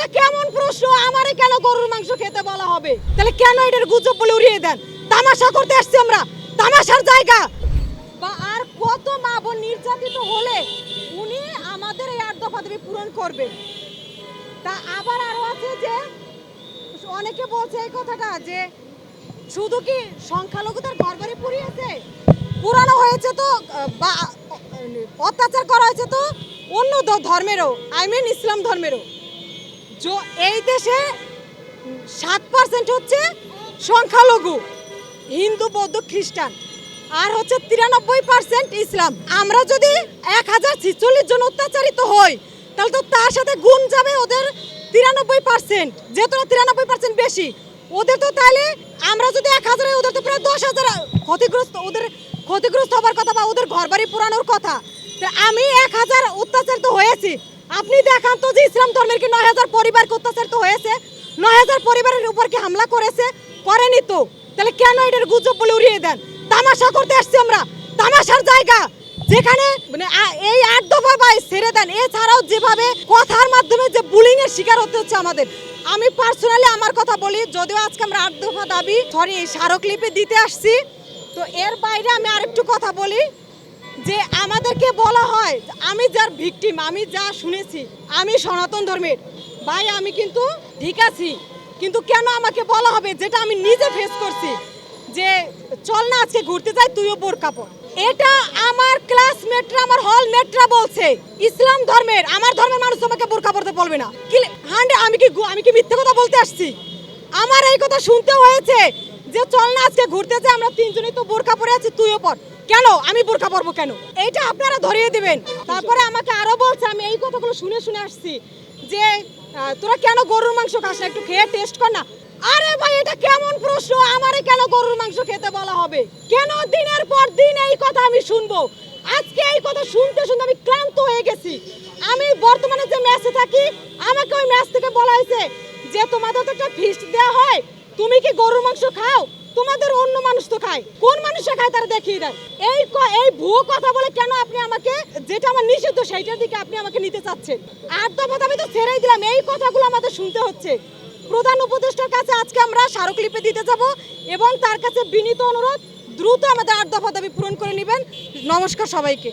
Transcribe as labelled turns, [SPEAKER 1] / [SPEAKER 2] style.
[SPEAKER 1] এটা কেমন প্রশ্ন? আমারে কেন গরুর মাংস খেতে বলা হবে? তাহলে কেন এটার গুজব বলে উড়িয়ে দেন? তামাশা করতে আসছি আমরা, তামাশার জায়গা। বা আর কত মা বোন নির্যাতিত হলে উনি আমাদের এই 8 দফা দাবি পূরণ করবে? তা আবার আরো আছে যে অনেকে বলছে এই কথাটা যে শুধু কি সংখ্যালঘুদের ঘরবাড়ি পুড়িয়েছে, পুরানো হয়েছে তো বা অত্যাচার করা হয়েছে তো অন্য ধর্মেরও, আই মিন ইসলাম ধর্মেরও। এই দেশে 7% হচ্ছে সংখ্যালঘু, হিন্দু বৌদ্ধ খ্রিস্টান, আর হচ্ছে 93% ইসলাম। আমরা যদি 1046 জন অত্যাচারিত হই তাহলে তো তার সাথে গুণ যাবে ওদের 93%, যেহেতু 93% বেশি ওদের, তো তাহলে আমরা যদি 1000 ওদের তো প্রায় 10,000 ক্ষতিগ্রস্ত, ওদের ক্ষতিগ্রস্ত হবার কথা বা ওদের ঘরবাড়ি পুরানোর কথা। আমি 1000 অত্যাচারিত হয়েছি, আপনি দেখান তো যে ইসলাম ধর্মের কি 9000 পরিবারকে অত্যাচারিত হয়েছে? 9000 পরিবারের উপর কি হামলা করেছে? করেনি তো। তাহলে কেন এটার গুজব বলে উড়িয়ে দেন? তামাশা করতে আসছি আমরা, তামাশার জায়গা যেখানে মানে এই 8 দফা বাই ছেড়ে দেন। এছাড়াও যেভাবে কথার মাধ্যমে যে বুলিং এর শিকার হতে হচ্ছে আমাদের, আমি পার্সোনালি আমার কথা বলি, যদিও আজকে আমরা 8 দফা দাবি স্মারকলিপি দিতে আসছি, তো এর বাইরে আমি আরেকটু কথা বলি যে আমাদেরকে বলা হয়, আমি যার ভিকটিম, আমি যা শুনেছি, আমি সনাতন ধর্মের ভাই, আমি কিন্তু ঠিক আছি, কিন্তু কেন আমাকে বলা হবে যেটা আমি নিজে ফেস করছি, যে চল না আজকে ঘুরতে যাই, তুইও বোরকা পর। এটা আমার ক্লাসমেটরা, আমার হলমেটরা বলছে। ইসলাম ধর্মের, আমার ধর্মের মানুষ আমাকে বোরকা পরতে বলবে না। আমি কি মিথ্যে কথা বলতে আসছি? আমার এই কথা শুনতে হয়েছে যে চল না আজকে ঘুরতে যাই, আমরা তিনজনই তো বোরকা পরে আছি, তুইও পর। কেন আমি বোরকা পরবো কেন? এইটা আপনারা ধরিয়ে দিবেন। তারপরে আমাকে আরো বলছে, আমি এই কথাগুলো শুনে শুনে আসছি যে তোরা কেন গরুর মাংস খাস না, একটু খেয়ে টেস্ট কর না। আরে ভাই, এটা কেমন প্রশ্ন? আমারে কেন গরুর মাংস খেতে বলা হবে? কেন দিনের পর দিন এই কথা আমি শুনবো? আজকে এই কথা শুনতে শুনতে আমি ক্লান্ত হয়ে গেছি। আমি বর্তমানে যে ম্যাচে থাকি, আমাকে ওই ম্যাচ থেকে বলা হয়েছে যে তোমাদের তো একটা ফিস্ট দেওয়া হয়, তুমি কি গরুর মাংস খাও? তোমাদের অন্য মানুষ তো খায়, কোন মানুষে খায় তারা দেখিয়ে দেয়। এই ভুয়ো কথা বলে কেন আপনি আমাকে, যেটা আমার নিষিদ্ধ সেইটার দিকে আপনি আমাকে নিতে চাচ্ছেন? 8 দফা আমি তো ছেড়েই দিলাম, এই কথাগুলো আমাদের শুনতে হচ্ছে। প্রধান উপদেষ্টার কাছে আজকে আমরা স্মারকলিপি দিতে যাব এবং তার কাছে বিনীত অনুরোধ, দ্রুত আমাদের 8 দফা দাবি পূরণ করে নেবেন। নমস্কার সবাইকে।